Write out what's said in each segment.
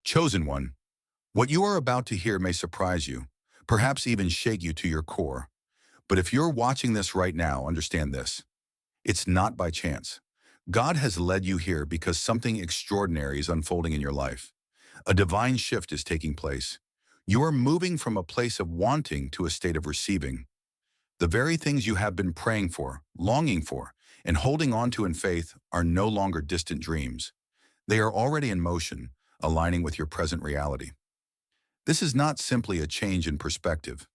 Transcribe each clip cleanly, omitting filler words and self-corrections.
Chosen one, what you are about to hear may surprise you, perhaps even shake you to your core. But if you're watching this right now, understand this. It's not by chance. God has led you here because something extraordinary is unfolding in your life. A divine shift is taking place. You are moving from a place of wanting to a state of receiving. The very things you have been praying for, longing for, and holding on to in faith are no longer distant dreams. They are already in motion, aligning with your present reality. This is not simply a change in perspective.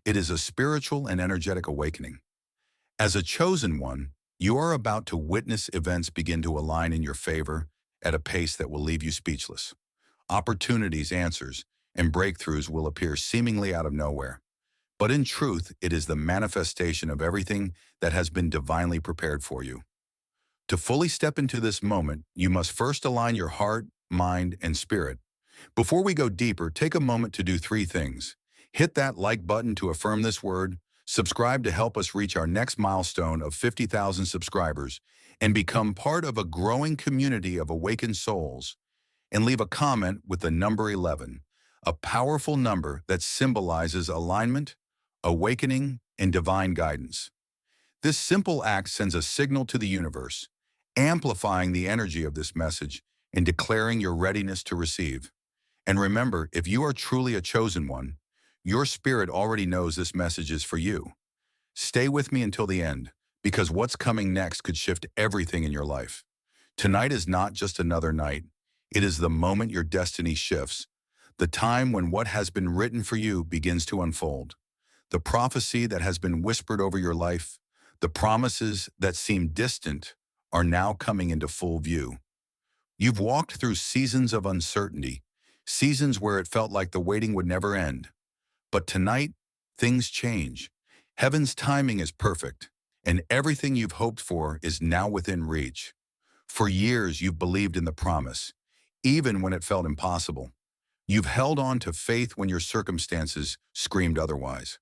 It is a spiritual and energetic awakening. As a chosen one, you are about to witness events begin to align in your favor at a pace that will leave you speechless. Opportunities, answers, and breakthroughs will appear seemingly out of nowhere. But in truth, it is the manifestation of everything that has been divinely prepared for you. To fully step into this moment, you must first align your heart, mind, and spirit. Before we go deeper, take a moment to do three things. Hit that like button to affirm this word, subscribe to help us reach our next milestone of 50,000 subscribers, and become part of a growing community of awakened souls, and leave a comment with the number 11, a powerful number that symbolizes alignment, awakening, and divine guidance. This simple act sends a signal to the universe, amplifying the energy of this message and declaring your readiness to receive. And remember, if you are truly a chosen one, your spirit already knows this message is for you. Stay with me until the end, because what's coming next could shift everything in your life. Tonight is not just another night. It is the moment your destiny shifts, the time when what has been written for you begins to unfold. The prophecy that has been whispered over your life, the promises that seem distant, are now coming into full view. You've walked through seasons of uncertainty, seasons where it felt like the waiting would never end. But tonight, things change. Heaven's timing is perfect, and everything you've hoped for is now within reach. For years, you've believed in the promise, even when it felt impossible. You've held on to faith when your circumstances screamed otherwise.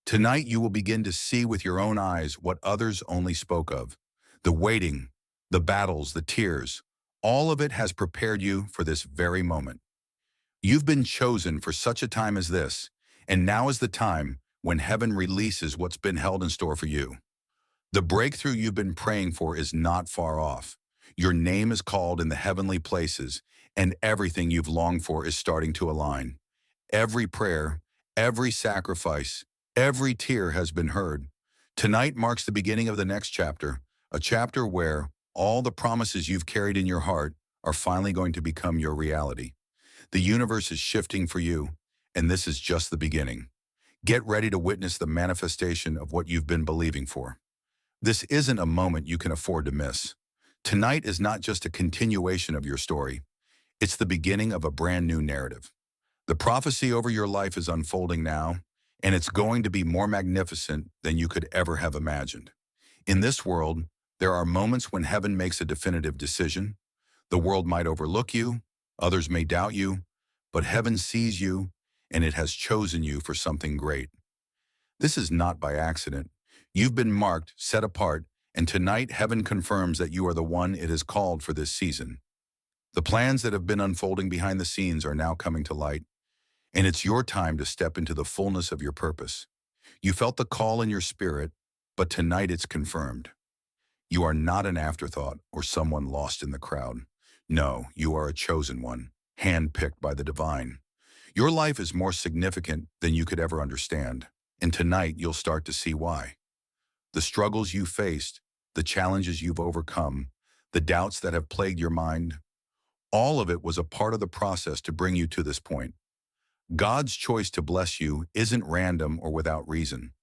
Tonight, you will begin to see with your own eyes what others only spoke of. The waiting, the battles, the tears, all of it has prepared you for this very moment. You've been chosen for such a time as this, and now is the time when heaven releases what's been held in store for you. The breakthrough you've been praying for is not far off. Your name is called in the heavenly places, and everything you've longed for is starting to align. Every prayer, every sacrifice, every tear has been heard. Tonight marks the beginning of the next chapter, a chapter where all the promises you've carried in your heart are finally going to become your reality. The universe is shifting for you, and this is just the beginning. Get ready to witness the manifestation of what you've been believing for. This isn't a moment you can afford to miss. Tonight is not just a continuation of your story. It's the beginning of a brand new narrative. The prophecy over your life is unfolding now, and it's going to be more magnificent than you could ever have imagined. In this world, there are moments when heaven makes a definitive decision. The world might overlook you, others may doubt you, but heaven sees you, and it has chosen you for something great. This is not by accident. You've been marked, set apart, and tonight heaven confirms that you are the one it has called for this season. The plans that have been unfolding behind the scenes are now coming to light, and it's your time to step into the fullness of your purpose. You felt the call in your spirit, but tonight it's confirmed. You are not an afterthought or someone lost in the crowd. No, you are a chosen one, handpicked by the divine. Your life is more significant than you could ever understand, and tonight you'll start to see why. The struggles you faced, the challenges you've overcome, the doubts that have plagued your mind, all of it was a part of the process to bring you to this point. God's choice to bless you isn't random or without reason.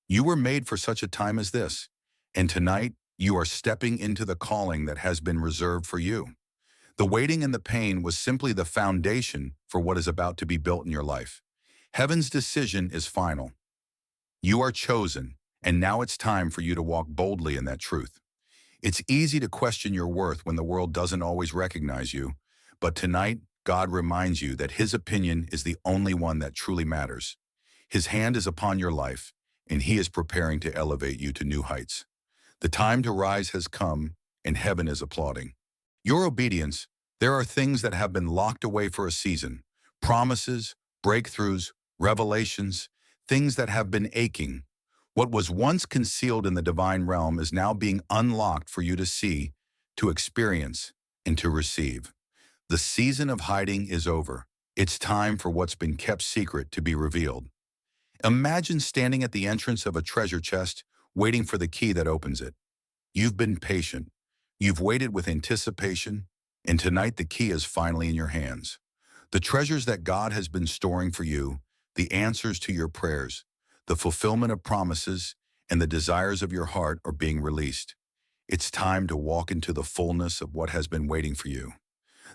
You were made for such a time as this, and tonight you are stepping into the calling that has been reserved for you. The waiting and the pain was simply the foundation for what is about to be built in your life. Heaven's decision is final. You are chosen, and now it's time for you to walk boldly in that truth. It's easy to question your worth when the world doesn't always recognize you, but tonight, God reminds you that His opinion is the only one that truly matters. His hand is upon your life, and He is preparing to elevate you to new heights. The time to rise has come, and heaven is applauding. Your obedience, There are things that have been locked away for a season, promises, breakthroughs, revelations, things that have been aching. What was once concealed in the divine realm is now being unlocked for you to see, to experience, and to receive. The season of hiding is over. It's time for what's been kept secret to be revealed. Imagine standing at the entrance of a treasure chest, waiting for the key that opens it. You've been patient. You've waited with anticipation, and tonight the key is finally in your hands. The treasures that God has been storing for you, the answers to your prayers, the fulfillment of promises, and the desires of your heart are being released. It's time to walk into the fullness of what has been waiting for you.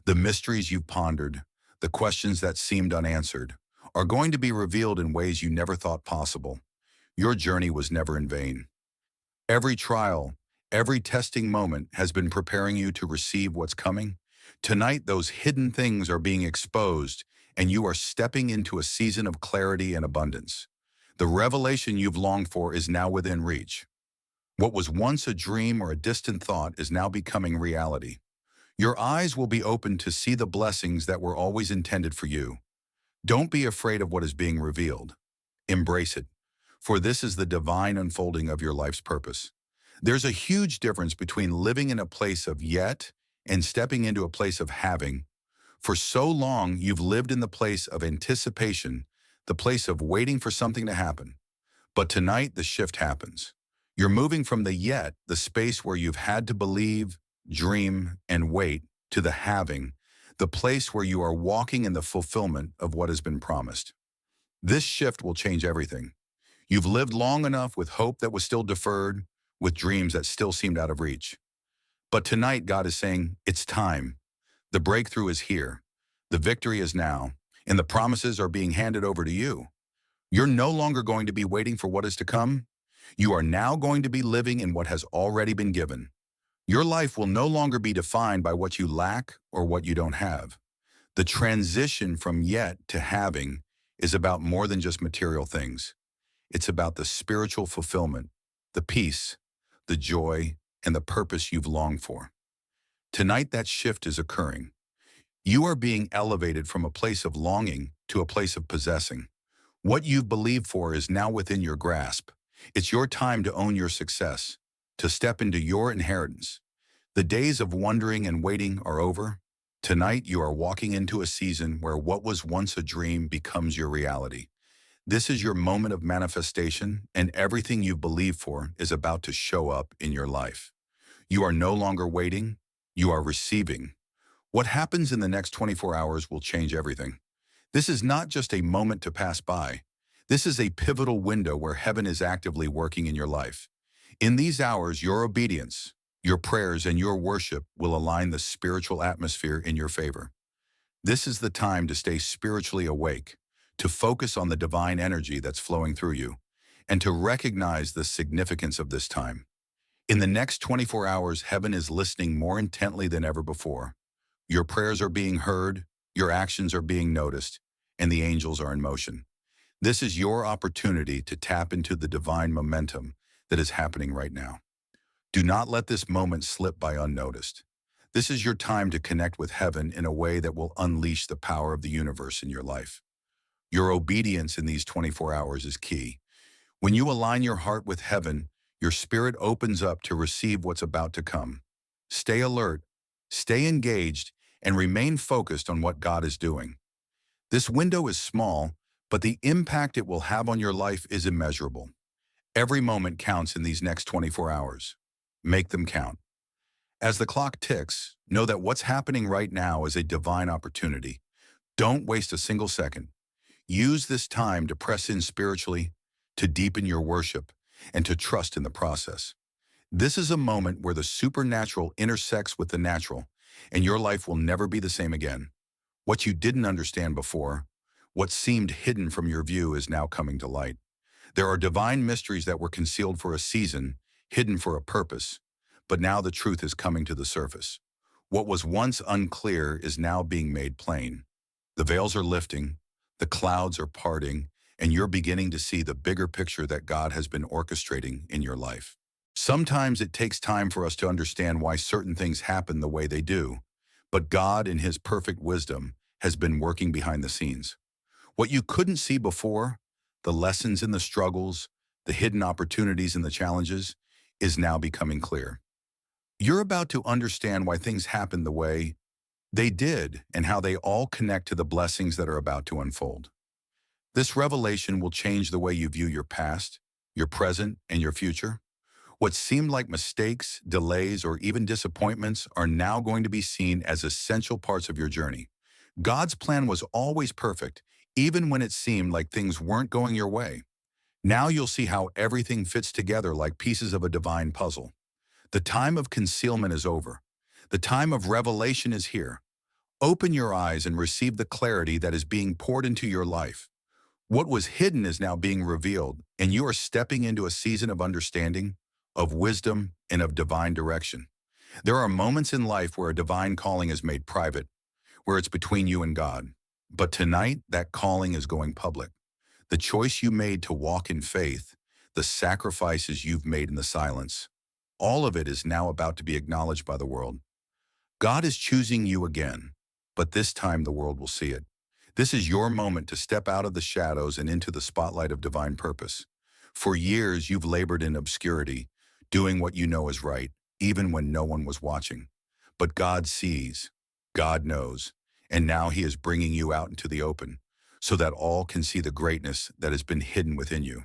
The mysteries you've pondered, the questions that seemed unanswered, are going to be revealed in ways you never thought possible. Your journey was never in vain. Every trial, every testing moment has been preparing you to receive what's coming. Tonight, those hidden things are being exposed, and you are stepping into a season of clarity and abundance. The revelation you've longed for is now within reach. What was once a dream or a distant thought is now becoming reality. Your eyes will be opened to see the blessings that were always intended for you. Don't be afraid of what is being revealed. Embrace it, for this is the divine unfolding of your life's purpose. There's a huge difference between living in a place of yet and stepping into a place of having. For so long, you've lived in the place of anticipation, the place of waiting for something to happen. But tonight, the shift happens. You're moving from the yet, the space where you've had to believe, dream, and wait, to the having, the place where you are walking in the fulfillment of what has been promised. This shift will change everything. You've lived long enough with hope that was still deferred, with dreams that still seemed out of reach. But tonight, God is saying, it's time. The breakthrough is here. The victory is now, and the promises are being handed over to you. You're no longer going to be waiting for what is to come. You are now going to be living in what has already been given. Your life will no longer be defined by what you lack or what you don't have. The transition from yet to having is about more than just material things. It's about the spiritual fulfillment, the peace, the joy, and the purpose you've longed for. Tonight, that shift is occurring. You are being elevated from a place of longing to a place of possessing. What you've believed for is now within your grasp. It's your time to own your success, to step into your inheritance. The days of wondering and waiting are over. Tonight, you are walking into a season where what was once a dream becomes your reality. This is your moment of manifestation, and everything you believed for is about to show up in your life. You are no longer waiting, you are receiving. What happens in the next 24 hours will change everything. This is not just a moment to pass by. This is a pivotal window where heaven is actively working in your life. In these hours, your obedience, your prayers, and your worship will align the spiritual atmosphere in your favor. This is the time to stay spiritually awake, to focus on the divine energy that's flowing through you, and to recognize the significance of this time. In the next 24 hours, heaven is listening more intently than ever before. Your prayers are being heard, your actions are being noticed, and the angels are in motion. This is your opportunity to tap into the divine momentum that is happening right now. Do not let this moment slip by unnoticed. This is your time to connect with heaven in a way that will unleash the power of the universe in your life. Your obedience in these 24 hours is key. When you align your heart with heaven, your spirit opens up to receive what's about to come. Stay alert, stay engaged, and remain focused on what God is doing. This window is small, but the impact it will have on your life is immeasurable. Every moment counts in these next 24 hours. Make them count. As the clock ticks, know that what's happening right now is a divine opportunity. Don't waste a single second. Use this time to press in spiritually, to deepen your worship, and to trust in the process. This is a moment where the supernatural intersects with the natural, and your life will never be the same again. What you didn't understand before, what seemed hidden from your view is now coming to light. There are divine mysteries that were concealed for a season, hidden for a purpose, but now the truth is coming to the surface. What was once unclear is now being made plain. The veils are lifting, the clouds are parting, and you're beginning to see the bigger picture that God has been orchestrating in your life. Sometimes it takes time for us to understand why certain things happen the way they do, But God, in his perfect wisdom, has been working behind the scenes. What you couldn't see before, the lessons in the struggles, the hidden opportunities in the challenges, is now becoming clear. You're about to understand why things happened the way they did and how they all connect to the blessings that are about to unfold. This revelation will change the way you view your past, your present, and your future. What seemed like mistakes, delays, or even disappointments are now going to be seen as essential parts of your journey. God's plan was always perfect, even when it seemed like things weren't going your way. Now you'll see how everything fits together like pieces of a divine puzzle. The time of concealment is over. The time of revelation is here. Open your eyes and receive the clarity that is being poured into your life. What was hidden is now being revealed, and you are stepping into a season of understanding, of wisdom, and of divine direction. There are moments in life where a divine calling is made private, where it's between you and God. But tonight, that calling is going public. The choice you made to walk in faith, the sacrifices you've made in the silence, all of it is now about to be acknowledged by the world. God is choosing you again, but this time the world will see it. This is your moment to step out of the shadows and into the spotlight of divine purpose. For years, you've labored in obscurity, doing what you know is right, even when no one was watching. But God sees, God knows, and now he is bringing you out into the open so that all can see the greatness that has been hidden within you.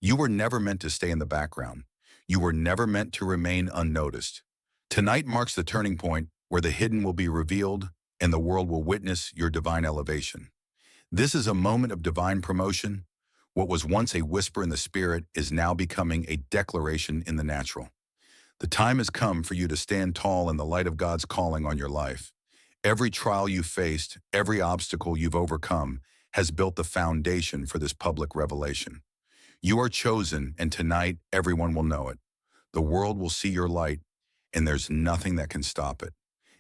You were never meant to stay in the background. You were never meant to remain unnoticed. Tonight marks the turning point where the hidden will be revealed and the world will witness your divine elevation. This is a moment of divine promotion. What was once a whisper in the spirit is now becoming a declaration in the natural. The time has come for you to stand tall in the light of God's calling on your life. Every trial you faced, every obstacle you've overcome, has built the foundation for this public revelation. You are chosen, and tonight everyone will know it. The world will see your light, and there's nothing that can stop it.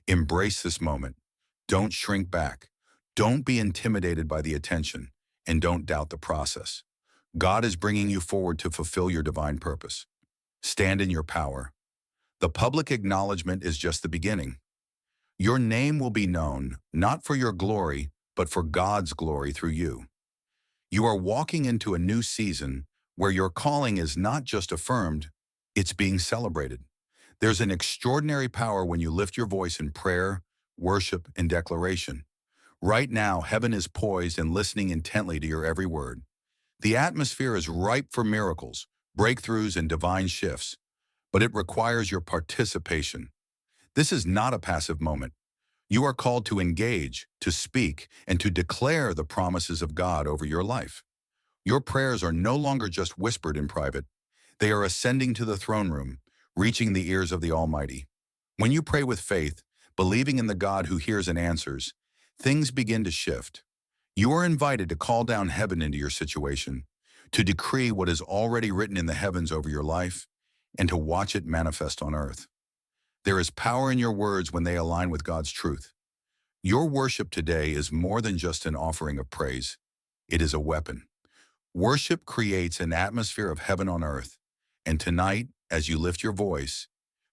Embrace this moment. Don't shrink back. Don't be intimidated by the attention, and don't doubt the process. God is bringing you forward to fulfill your divine purpose. Stand in your power. The public acknowledgement is just the beginning. Your name will be known, not for your glory, but for God's glory through you. You are walking into a new season where your calling is not just affirmed, it's being celebrated. There's an extraordinary power when you lift your voice in prayer, worship, and declaration. Right now, heaven is poised and listening intently to your every word. The atmosphere is ripe for miracles, breakthroughs, and divine shifts, but it requires your participation. This is not a passive moment. You are called to engage, to speak, and to declare the promises of God over your life. Your prayers are no longer just whispered in private. They are ascending to the throne room, reaching the ears of the Almighty. When you pray with faith, believing in the God who hears and answers, things begin to shift. You are invited to call down heaven into your situation, to decree what is already written in the heavens over your life, and to watch it manifest on earth. There is power in your words when they align with God's truth. Your worship today is more than just an offering of praise. It is a weapon. Worship creates an atmosphere of heaven on earth, and tonight, as you lift your voice,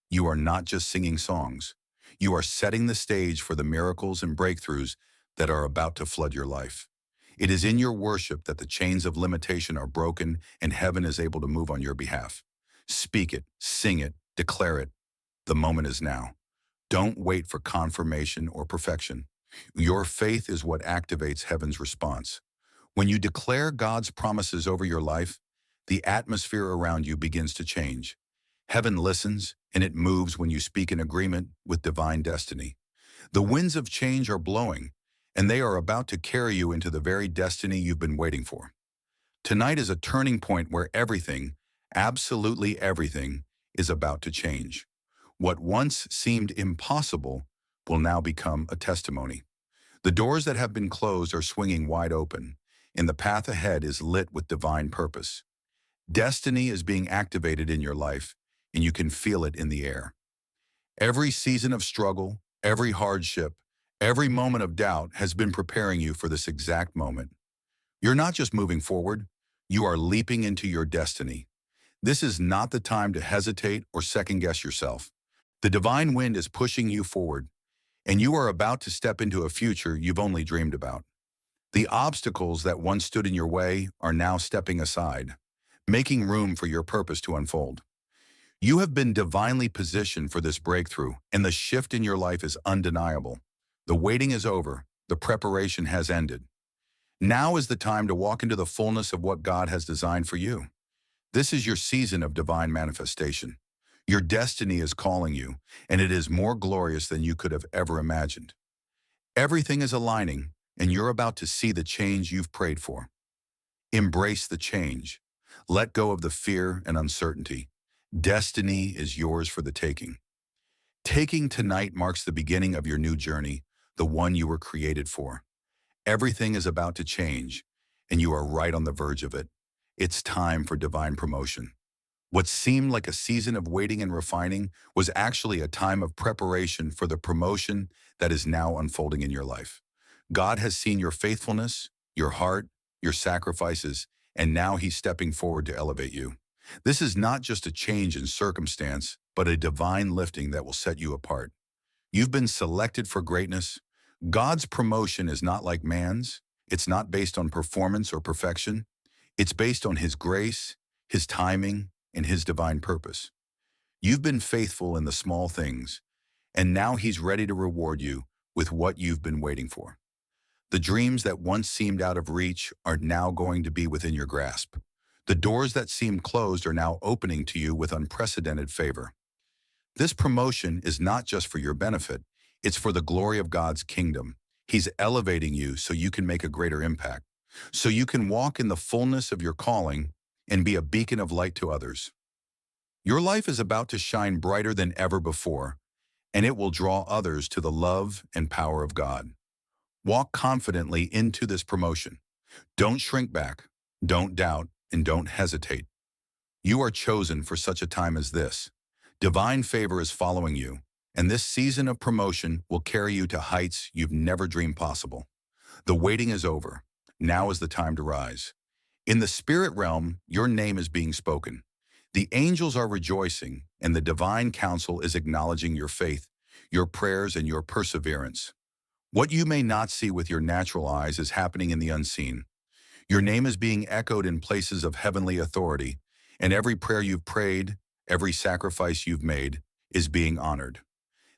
you are not just singing songs. You are setting the stage for the miracles and breakthroughs that are about to flood your life. It is in your worship that the chains of limitation are broken and heaven is able to move on your behalf. Speak it, sing it, declare it. The moment is now. Don't wait for confirmation or perfection. Your faith is what activates heaven's response. When you declare God's promises over your life, the atmosphere around you begins to change. Heaven listens, and it moves when you speak in agreement with divine destiny. The winds of change are blowing, and they are about to carry you into the very destiny you've been waiting for. Tonight is a turning point where everything, absolutely everything, is about to change. What once seemed impossible will now become a testimony. The doors that have been closed are swinging wide open, and the path ahead is lit with divine purpose. Destiny is being activated in your life, and you can feel it in the air. Every season of struggle, every hardship, every moment of doubt has been preparing you for this exact moment. You're not just moving forward, you are leaping into your destiny. This is not the time to hesitate or second-guess yourself. The divine wind is pushing you forward. and you are about to step into a future you've only dreamed about. The obstacles that once stood in your way are now stepping aside, making room for your purpose to unfold. You have been divinely positioned for this breakthrough, and the shift in your life is undeniable. The waiting is over. The preparation has ended. Now is the time to walk into the fullness of what God has designed for you. This is your season of divine manifestation. Your destiny is calling you, and it is more glorious than you could have ever imagined. Everything is aligning, and you're about to see the change you've prayed for. Embrace the change. Let go of the fear and uncertainty. Destiny is yours for the taking. Taking tonight marks the beginning of your new journey, the one you were created for. Everything is about to change, and you are right on the verge of it. It's time for divine promotion. What seemed like a season of waiting and refining was actually a time of preparation for the promotion that is now unfolding in your life. God has seen your faithfulness, your heart, your sacrifices, and now He's stepping forward to elevate you. This is not just a change in circumstance, but a divine lifting that will set you apart. You've been selected for greatness. God's promotion is not like man's. It's not based on performance or perfection. It's based on His grace, His timing, and His divine purpose. You've been faithful in the small things, and now He's ready to reward you with what you've been waiting for. The dreams that once seemed out of reach are now going to be within your grasp. The doors that seemed closed are now opening to you with unprecedented favor. This promotion is not just for your benefit, it's for the glory of God's kingdom. He's elevating you so you can make a greater impact, so you can walk in the fullness of your calling and be a beacon of light to others. Your life is about to shine brighter than ever before, and it will draw others to the love and power of God. Walk confidently into this promotion. Don't shrink back, don't doubt, and don't hesitate. You are chosen for such a time as this. Divine favor is following you, and this season of promotion will carry you to heights you've never dreamed possible. The waiting is over. Now is the time to rise. In the spirit realm, your name is being spoken. The angels are rejoicing, and the divine council is acknowledging your faith, your prayers, and your perseverance. What you may not see with your natural eyes is happening in the unseen. Your name is being echoed in places of heavenly authority, and every prayer you've prayed, every sacrifice you've made, is being honored.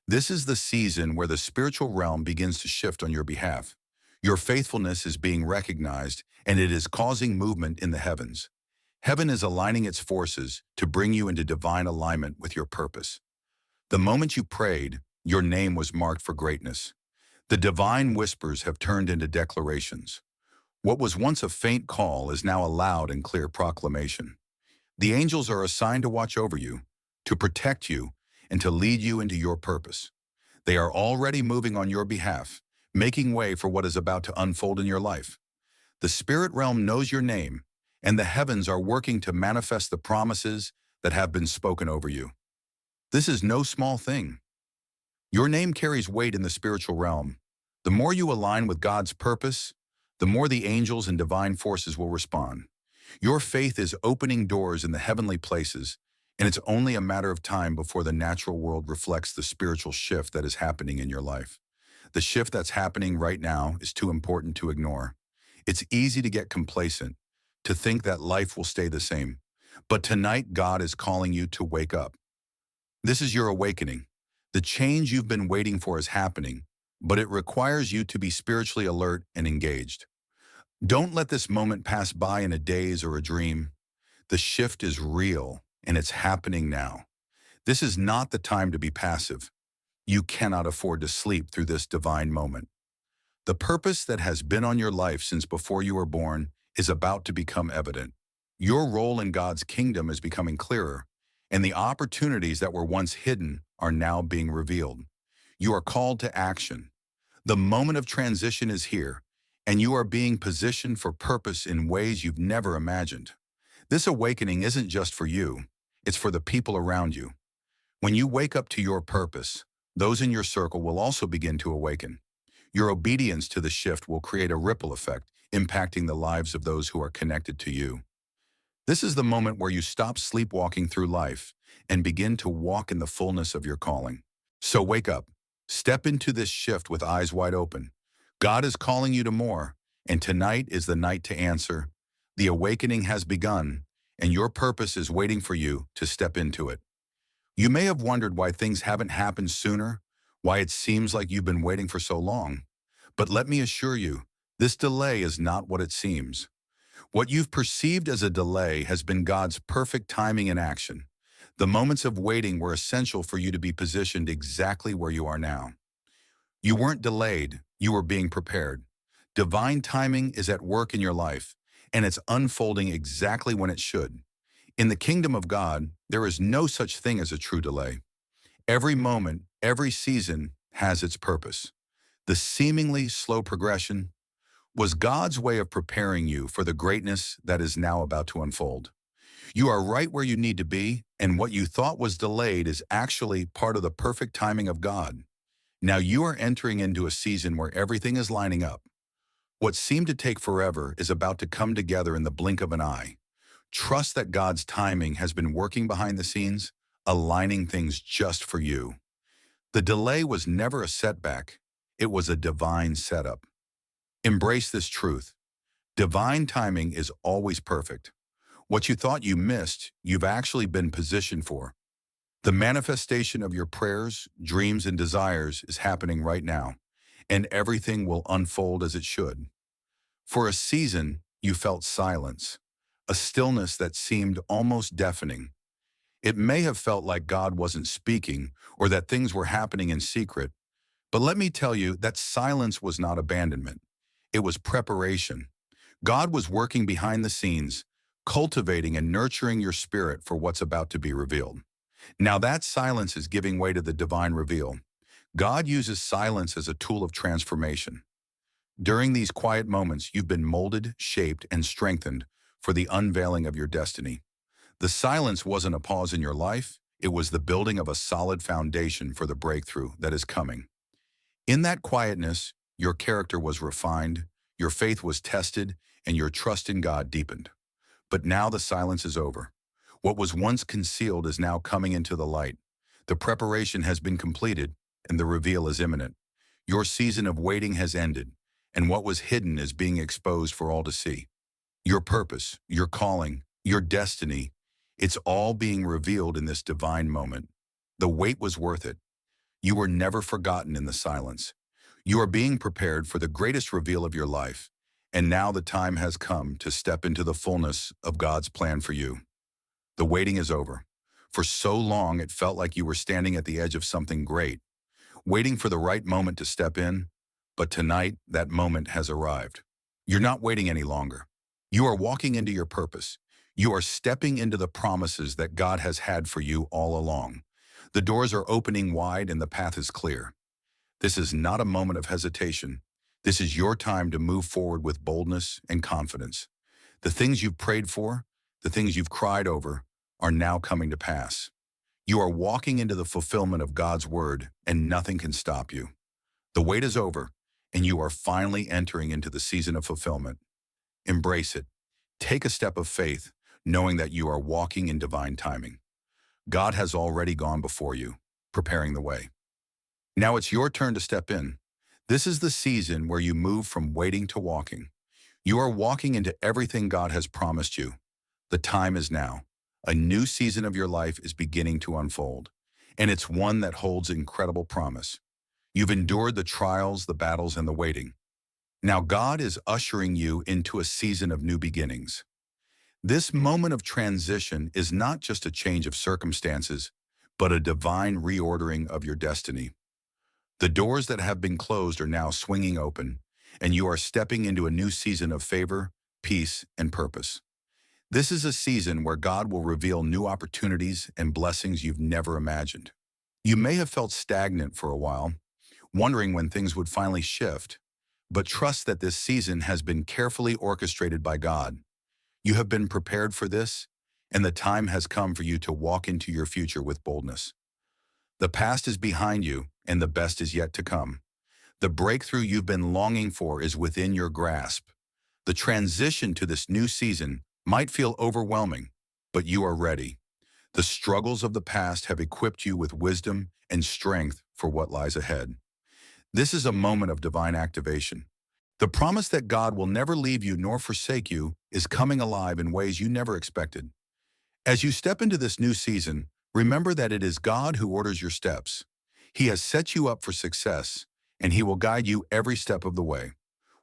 This is the season where the spiritual realm begins to shift on your behalf. Your faithfulness is being recognized, and it is causing movement in the heavens. Heaven is aligning its forces to bring you into divine alignment with your purpose. The moment you prayed, your name was marked for greatness. The divine whispers have turned into declarations. What was once a faint call is now a loud and clear proclamation. The angels are assigned to watch over you, to protect you, and to lead you into your purpose. They are already moving on your behalf, making way for what is about to unfold in your life. The spirit realm knows your name, and the heavens are working to manifest the promises that have been spoken over you. This is no small thing. Your name carries weight in the spiritual realm. The more you align with God's purpose, the more the angels and divine forces will respond. Your faith is opening doors in the heavenly places, and it's only a matter of time before the natural world reflects the spiritual shift that is happening in your life. The shift that's happening right now is too important to ignore. It's easy to get complacent, to think that life will stay the same. But tonight, God is calling you to wake up. This is your awakening. The change you've been waiting for is happening, but it requires you to be spiritually alert and engaged. Don't let this moment pass by in a daze or a dream. The shift is real, and it's happening now. This is not the time to be passive. You cannot afford to sleep through this divine moment. The purpose that has been on your life since before you were born is about to become evident. Your role in God's kingdom is becoming clearer, and the opportunities that were once hidden are now being revealed. You are called to action. The moment of transition is here, and you are being positioned for purpose in ways you've never imagined. This awakening isn't just for you, it's for the people around you. When you wake up to your purpose, those in your circle will also begin to awaken. Your obedience to the shift will create a ripple effect, impacting the lives of those who are connected to you. This is the moment where you stop sleepwalking through life and begin to walk in the fullness of your calling. So wake up. Step into this shift with eyes wide open. God is calling you to more, and tonight is the night to answer. The awakening has begun, and your purpose is waiting for you to step into it. You may have wondered why things haven't happened sooner, why it seems like you've been waiting for so long. But let me assure you, this delay is not what it seems. What you've perceived as a delay has been God's perfect timing in action. The moments of waiting were essential for you to be positioned exactly where you are now. You weren't delayed, you were being prepared. Divine timing is at work in your life, and it's unfolding exactly when it should. In the kingdom of God, there is no such thing as a true delay. Every moment, every season has its purpose. The seemingly slow progression was God's way of preparing you for the greatness that is now about to unfold. You are right where you need to be, and what you thought was delayed is actually part of the perfect timing of God. Now you are entering into a season where everything is lining up. What seemed to take forever is about to come together in the blink of an eye. Trust that God's timing has been working behind the scenes, aligning things just for you. The delay was never a setback. It was a divine setup. Embrace this truth. Divine timing is always perfect. What you thought you missed, you've actually been positioned for. The manifestation of your prayers, dreams, and desires is happening right now, and everything will unfold as it should. For a season, you felt silence, a stillness that seemed almost deafening. It may have felt like God wasn't speaking or that things were happening in secret, but let me tell you that silence was not abandonment. It was preparation. God was working behind the scenes, cultivating and nurturing your spirit for what's about to be revealed. Now that silence is giving way to the divine reveal. God uses silence as a tool of transformation. During these quiet moments, you've been molded, shaped, and strengthened for the unveiling of your destiny. The silence wasn't a pause in your life, it was the building of a solid foundation for the breakthrough that is coming. In that quietness, your character was refined, your faith was tested, and your trust in God deepened. But now the silence is over. What was once concealed is now coming into the light. The preparation has been completed, and the reveal is imminent. Your season of waiting has ended, and what was hidden is being exposed for all to see. Your purpose, your calling, your destiny, it's all being revealed in this divine moment. The wait was worth it. You were never forgotten in the silence. You are being prepared for the greatest reveal of your life, and now the time has come to step into the fullness of God's plan for you. The waiting is over. For so long, it felt like you were standing at the edge of something great, waiting for the right moment to step in, but tonight, that moment has arrived. You're not waiting any longer. You are walking into your purpose. You are stepping into the promises that God has had for you all along. The doors are opening wide and the path is clear. This is not a moment of hesitation. This is your time to move forward with boldness and confidence. The things you've prayed for, the things you've cried over, are now coming to pass. You are walking into the fulfillment of God's word, and nothing can stop you. The wait is over, and you are finally entering into the season of fulfillment. Embrace it. Take a step of faith, knowing that you are walking in divine timing. God has already gone before you, preparing the way. Now it's your turn to step in. This is the season where you move from waiting to walking. You are walking into everything God has promised you. The time is now. A new season of your life is beginning to unfold, and it's one that holds incredible promise. You've endured the trials, the battles, and the waiting. Now God is ushering you into a season of new beginnings. This moment of transition is not just a change of circumstances, but a divine reordering of your destiny. The doors that have been closed are now swinging open, and you are stepping into a new season of favor, peace, and purpose. This is a season where God will reveal new opportunities and blessings you've never imagined. You may have felt stagnant for a while, wondering when things would finally shift, but trust that this season has been carefully orchestrated by God. You have been prepared for this, and the time has come for you to walk into your future with boldness. The past is behind you, and the best is yet to come. The breakthrough you've been longing for is within your grasp. The transition to this new season might feel overwhelming, but you are ready. The struggles of the past have equipped you with wisdom and strength for what lies ahead. This is a moment of divine activation. The promise that God will never leave you nor forsake you is coming alive in ways you never expected. As you step into this new season, remember that it is God who orders your steps. He has set you up for success, and He will guide you every step of the way.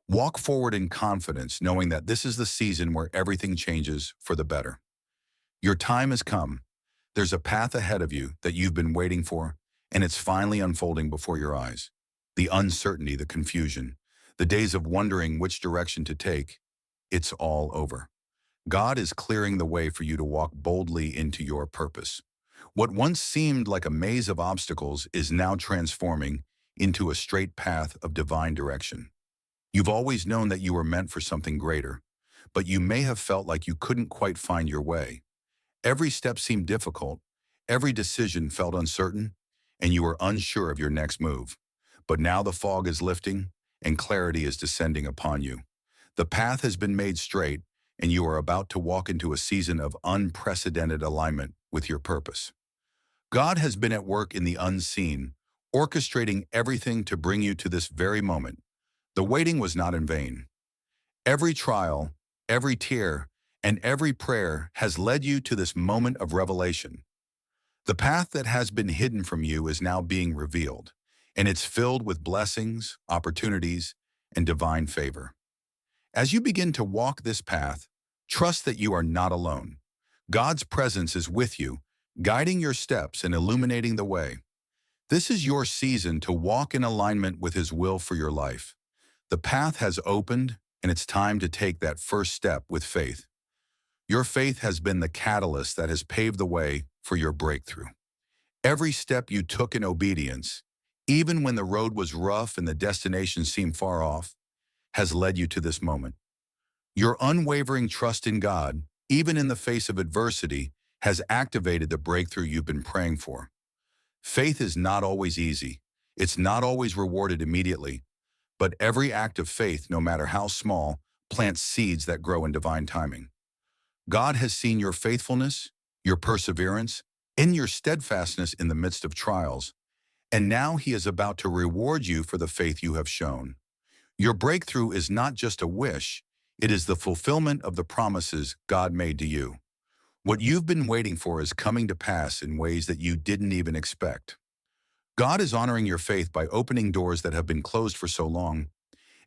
Walk forward in confidence, knowing that this is the season where everything changes for the better. Your time has come. There's a path ahead of you that you've been waiting for, and it's finally unfolding before your eyes. The uncertainty, the confusion, the days of wondering which direction to take, it's all over. God is clearing the way for you to walk boldly into your purpose. What once seemed like a maze of obstacles is now transforming into a straight path of divine direction. You've always known that you were meant for something greater, but you may have felt like you couldn't quite find your way. Every step seemed difficult, every decision felt uncertain, and you were unsure of your next move. But now the fog is lifting and clarity is descending upon you. The path has been made straight, and you are about to walk into a season of unprecedented alignment with your purpose. God has been at work in the unseen, orchestrating everything to bring you to this very moment. The waiting was not in vain. Every trial, every tear, and every prayer has led you to this moment of revelation. The path that has been hidden from you is now being revealed, and it's filled with blessings, opportunities, and divine favor. As you begin to walk this path, trust that you are not alone. God's presence is with you, guiding your steps and illuminating the way. This is your season to walk in alignment with His will for your life. The path has opened, and it's time to take that first step with faith. Your faith has been the catalyst that has paved the way for your breakthrough. Every step you took in obedience, even when the road was rough and the destination seemed far off, has led you to this moment. Your unwavering trust in God, even in the face of adversity, has activated the breakthrough you've been praying for. Faith is not always easy. It's not always rewarded immediately. But every act of faith, no matter how small, plants seeds that grow in divine timing. God has seen your faithfulness, your perseverance, and your steadfastness in the midst of trials, and now He is about to reward you for the faith you have shown. Your breakthrough is not just a wish, it is the fulfillment of the promises God made to you. What you've been waiting for is coming to pass in ways that you didn't even expect. God is honoring your faith by opening doors that have been closed for so long,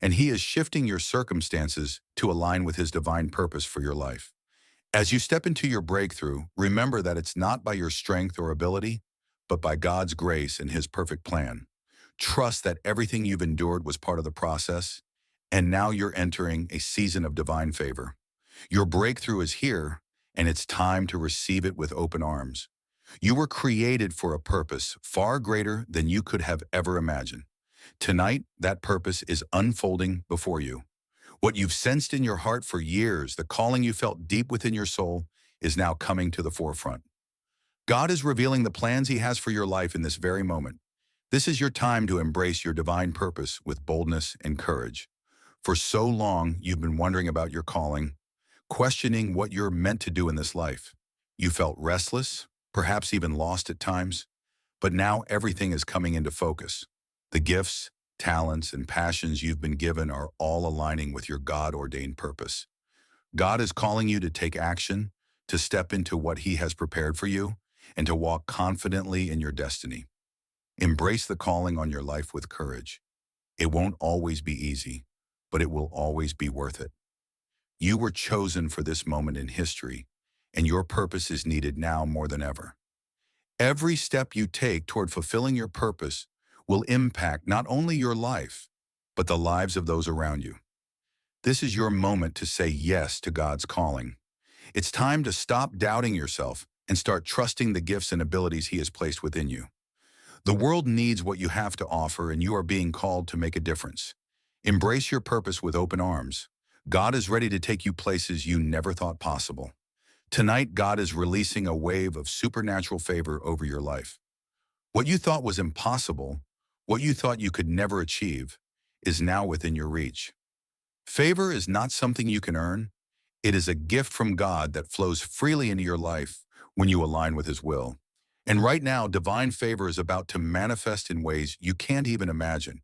and He is shifting your circumstances to align with His divine purpose for your life. As you step into your breakthrough, remember that it's not by your strength or ability, but by God's grace and His perfect plan. Trust that everything you've endured was part of the process, and now you're entering a season of divine favor. Your breakthrough is here, and it's time to receive it with open arms. You were created for a purpose far greater than you could have ever imagined. Tonight, that purpose is unfolding before you. What you've sensed in your heart for years, the calling you felt deep within your soul, is now coming to the forefront. God is revealing the plans He has for your life in this very moment. This is your time to embrace your divine purpose with boldness and courage. For so long, you've been wondering about your calling, questioning what you're meant to do in this life. You felt restless, perhaps even lost at times, but now everything is coming into focus. The gifts, talents, and passions you've been given are all aligning with your God-ordained purpose. God is calling you to take action, to step into what He has prepared for you, and to walk confidently in your destiny. Embrace the calling on your life with courage. It won't always be easy, but it will always be worth it. You were chosen for this moment in history, and your purpose is needed now more than ever. Every step you take toward fulfilling your purpose will impact not only your life, but the lives of those around you. This is your moment to say yes to God's calling. It's time to stop doubting yourself and start trusting the gifts and abilities He has placed within you. The world needs what you have to offer, and you are being called to make a difference. Embrace your purpose with open arms. God is ready to take you places you never thought possible. Tonight, God is releasing a wave of supernatural favor over your life. What you thought was impossible, what you thought you could never achieve, is now within your reach. Favor is not something you can earn. It is a gift from God that flows freely into your life when you align with His will. And right now, divine favor is about to manifest in ways you can't even imagine.